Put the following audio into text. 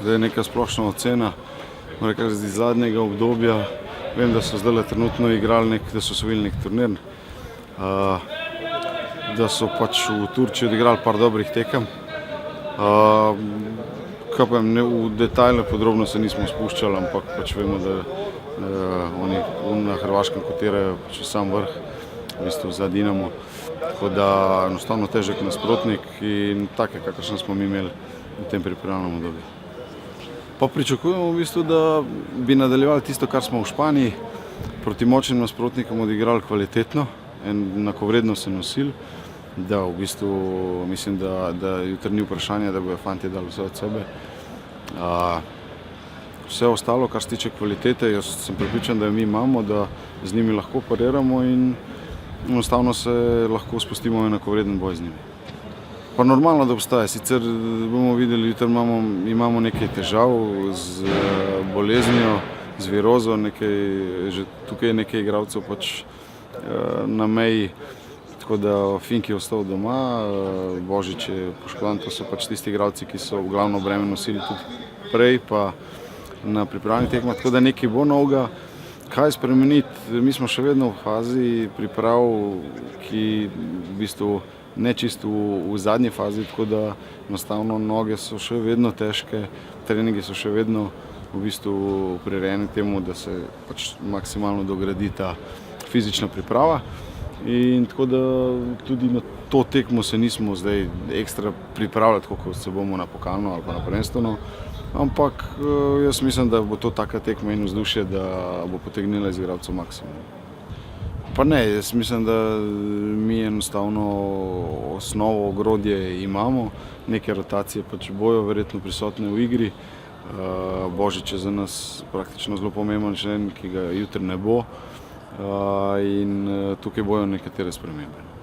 Zdaj neka splošna ocena, iz zadnjega obdobja. Vem, da so zdaj trenutno igrali da so osvojili nek turnir, da so pač v Turčiji odigrali par dobrih tekem. V detajle podrobno se nismo spuščali, ampak pač vemo, da oni na Hrvaškem kotirajo pač sam vrh, v bistvu za Dinamo. Tako da enostavno težek nasprotnik in take, kakršne smo mi imeli v tem pripravljenem obdobju. Pa pričakujemo v bistvu, da bi nadaljevali tisto, kar smo v Španiji, proti močnim nasprotnikom odigrali kvalitetno, enakovredno se nosili, da v bistvu mislim, da jutri ni vprašanje, da bojo fantje dali vse od sebe. Vse ostalo, kar se tiče kvalitete, jaz sem prepričan, da jo mi imamo, da z njimi lahko pariramo in enostavno se lahko spustimo v enakovreden boj z njimi. Pa normalno, da obstaja, sicer bomo videli, jutri imamo nekaj težav z boleznijo, z virozo, že tukaj je nekaj igralcev pač na meji, tako da Fink je ostal doma, Božič je poškodovan, to so pač tisti igralci, ki so v glavno breme nosili tudi prej, pa na pripravljenih tekmah, tako da nekaj bo novega. Kaj spremeniti? Mi smo še vedno v fazi priprav, ki v bistvu ne čisto v zadnji fazi, tako da enostavno noge so še vedno težke, treningi so še vedno v bistvu prirejeni temu, da se pač maksimalno dogradi ta fizična priprava. In tako da tudi na to tekmo se nismo zdaj ekstra pripravljali, tako kot se bomo na pokalno ali pa na prvenstveno, ampak jaz mislim, da bo to taka tekma in vzdušje, da bo potegnila iz igralcev maksimum. Pa ne, jaz mislim, da mi enostavno osnovo, ogrodje imamo, neke rotacije pač bojo verjetno prisotne v igri. Božič je za nas praktično zelo pomemben člen, ki ga jutri ne bo, in tukaj bojo nekatere spremembe.